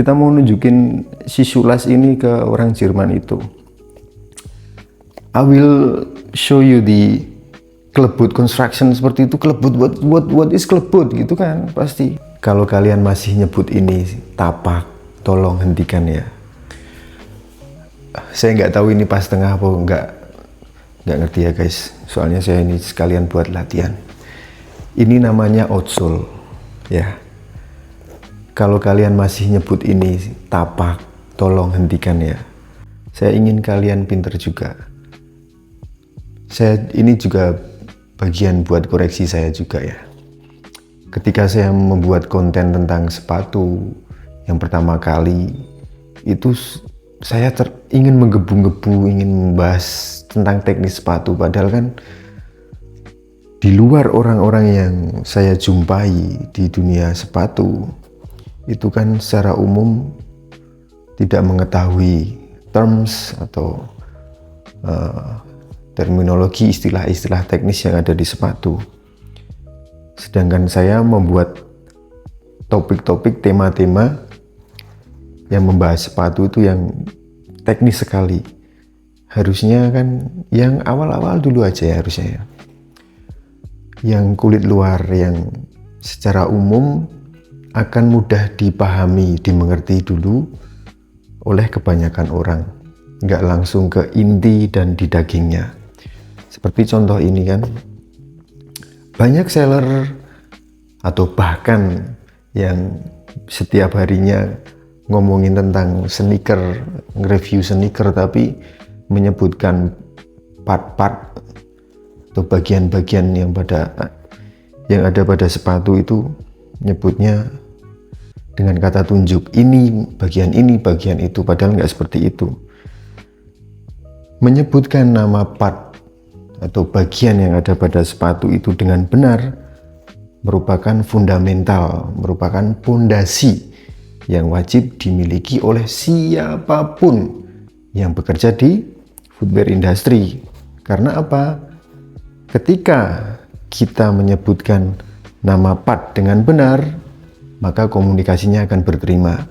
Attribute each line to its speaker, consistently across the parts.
Speaker 1: Kita mau nunjukin si Shulas ini ke orang Jerman itu. I will show you the klebut construction seperti itu. Klebut, what is klebut gitu kan pasti. Kalau kalian masih nyebut ini tapak, tolong hentikan ya. Saya nggak tahu ini pas tengah apa nggak ngerti ya guys. Soalnya saya ini sekalian buat latihan. Ini namanya outsole ya. Kalau kalian masih nyebut ini tapak, tolong hentikan ya. Saya ingin kalian pinter juga. Ini juga bagian buat koreksi saya juga ya. Ketika saya membuat konten tentang sepatu yang pertama kali, itu saya ingin menggebu-gebu, ingin membahas tentang teknis sepatu. Padahal kan di luar orang-orang yang saya jumpai di dunia sepatu, itu kan secara umum tidak mengetahui terms atau terminologi, istilah-istilah teknis yang ada di sepatu. Sedangkan saya membuat topik-topik, tema-tema yang membahas sepatu itu yang teknis sekali. Harusnya kan yang awal-awal dulu aja ya harusnya ya. Yang kulit luar, yang secara umum akan mudah dipahami, dimengerti dulu oleh kebanyakan orang, nggak langsung ke inti dan di dagingnya. Seperti contoh ini kan, banyak seller atau bahkan yang setiap harinya ngomongin tentang sneaker, nge-review sneaker, tapi menyebutkan part-part atau bagian-bagian yang ada pada sepatu itu nyebutnya dengan kata tunjuk, ini, bagian itu, padahal nggak seperti itu. Menyebutkan nama part atau bagian yang ada pada sepatu itu dengan benar merupakan fundamental, merupakan pondasi yang wajib dimiliki oleh siapapun yang bekerja di footwear industry. Karena apa? Ketika kita menyebutkan nama part dengan benar, maka komunikasinya akan berterima.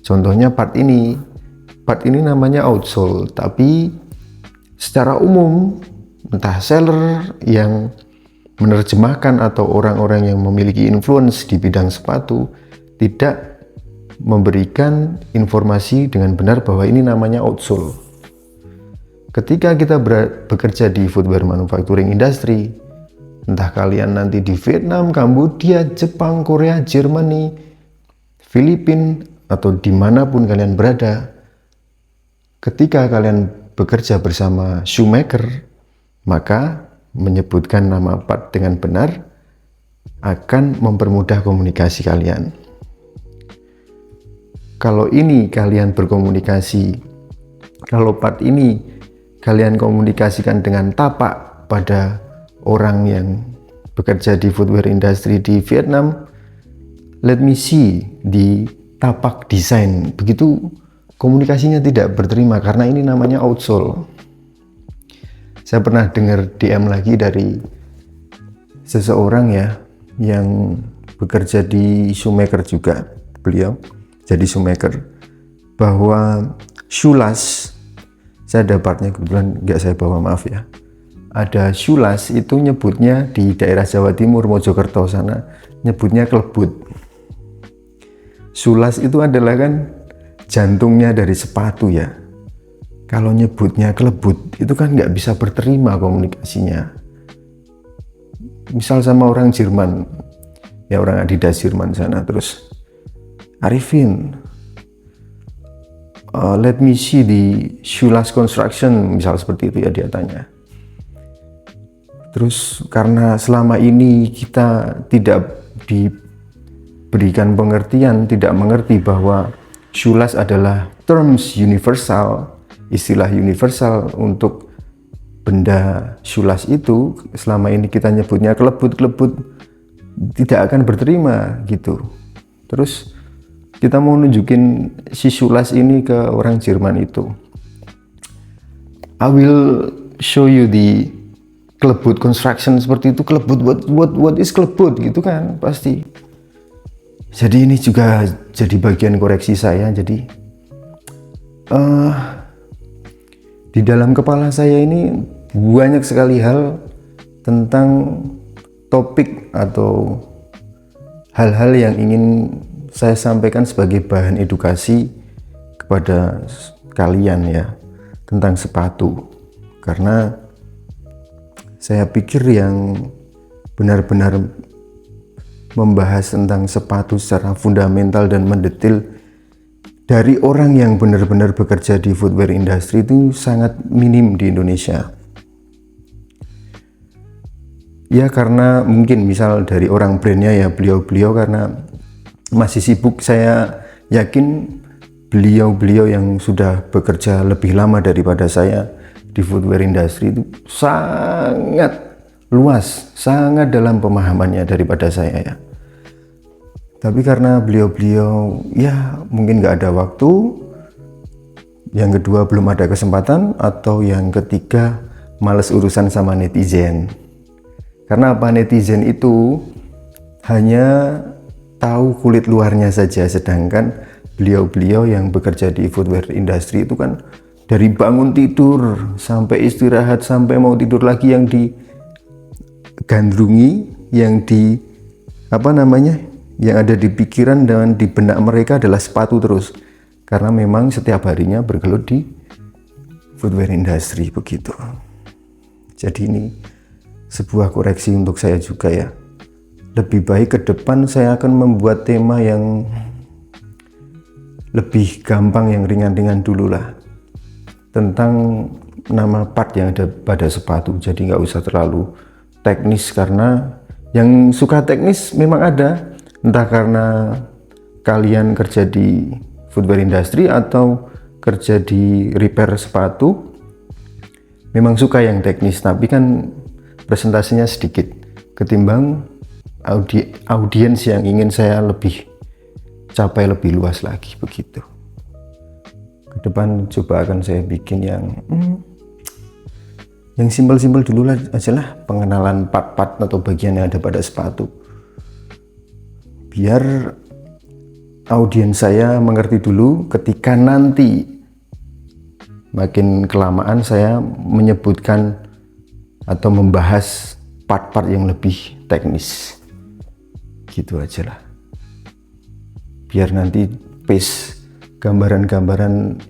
Speaker 1: Contohnya part ini namanya outsole, tapi secara umum entah seller yang menerjemahkan atau orang-orang yang memiliki influence di bidang sepatu tidak memberikan informasi dengan benar bahwa ini namanya outsole. Ketika kita bekerja di footwear manufacturing industry, entah kalian nanti di Vietnam, Kamboja, Jepang, Korea, Jerman, Filipina, atau dimanapun kalian berada, ketika kalian bekerja bersama shoemaker, maka menyebutkan nama part dengan benar akan mempermudah komunikasi kalian. Kalau ini kalian berkomunikasi, kalau part ini kalian komunikasikan dengan tapak pada orang yang bekerja di footwear industry di Vietnam, let me see di tapak desain. Begitu komunikasinya tidak berterima karena ini namanya outsole. Saya pernah dengar DM lagi dari seseorang ya yang bekerja di shoemaker juga. Beliau jadi shoemaker, bahwa Shulas, saya ada partnya kebetulan nggak saya bawa, maaf ya. Ada Shulas itu nyebutnya di daerah Jawa Timur, Mojokerto sana, nyebutnya klebut. Shulas itu adalah kan jantungnya dari sepatu ya. Kalau nyebutnya klebut itu kan nggak bisa berterima komunikasinya. Misal sama orang Jerman, ya orang Adidas Jerman sana, terus Arifin, let me see the Shulas construction, misal seperti itu ya dia tanya. Terus karena selama ini kita tidak diberikan pengertian, tidak mengerti bahwa Shulas adalah terms universal, istilah universal untuk benda Shulas itu, selama ini kita nyebutnya klebut-klebut, tidak akan berterima gitu. Terus kita mau nunjukin si Shulas ini ke orang Jerman itu. I will show you the klebut construction seperti itu. Klebut, what is klebut gitu kan pasti. Jadi ini juga jadi bagian koreksi saya. Jadi di dalam kepala saya ini banyak sekali hal tentang topik atau hal-hal yang ingin saya sampaikan sebagai bahan edukasi kepada kalian ya, tentang sepatu. Karena saya pikir yang benar-benar membahas tentang sepatu secara fundamental dan mendetail dari orang yang benar-benar bekerja di footwear industry itu sangat minim di Indonesia. Ya karena mungkin misal dari orang brandnya ya beliau-beliau karena masih sibuk, saya yakin beliau-beliau yang sudah bekerja lebih lama daripada saya di footwear industry itu sangat luas, sangat dalam pemahamannya daripada saya ya. Tapi karena beliau-beliau ya mungkin nggak ada waktu, yang kedua belum ada kesempatan, atau yang ketiga males urusan sama netizen. Karena apa, netizen itu hanya tahu kulit luarnya saja, sedangkan beliau-beliau yang bekerja di footwear industry itu kan dari bangun tidur sampai istirahat sampai mau tidur lagi yang digandrungi, yang yang ada di pikiran dan di benak mereka adalah sepatu terus, karena memang setiap harinya bergelut di footwear industry begitu. Jadi ini sebuah koreksi untuk saya juga ya. Lebih baik ke depan saya akan membuat tema yang lebih gampang, yang ringan-ringan dulu lah, tentang nama part yang ada pada sepatu. Jadi nggak usah terlalu teknis, karena yang suka teknis memang ada, entah karena kalian kerja di footwear industry atau kerja di repair sepatu, memang suka yang teknis, tapi kan presentasinya sedikit ketimbang audiens yang ingin saya lebih capai lebih luas lagi begitu. Ke depan coba akan saya bikin yang simpel-simpel dulu lah aja lah, pengenalan part-part atau bagian yang ada pada sepatu, biar audiens saya mengerti dulu. Ketika nanti makin kelamaan saya menyebutkan atau membahas part-part yang lebih teknis, gitu aja lah, biar nanti pace gambaran-gambaran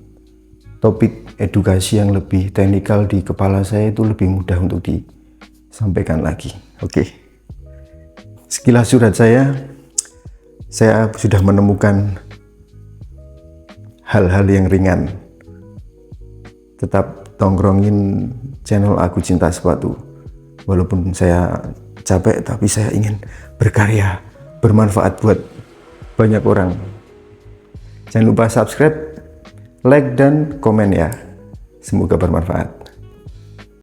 Speaker 1: topik edukasi yang lebih teknikal di kepala saya itu lebih mudah untuk disampaikan lagi. Oke, sekilas surat saya sudah menemukan hal-hal yang ringan. Tetap tongkrongin channel Aku Cinta Sepatu. Walaupun saya capek, tapi saya ingin berkarya, bermanfaat buat banyak orang. Jangan lupa subscribe, like, dan komen ya. Semoga bermanfaat.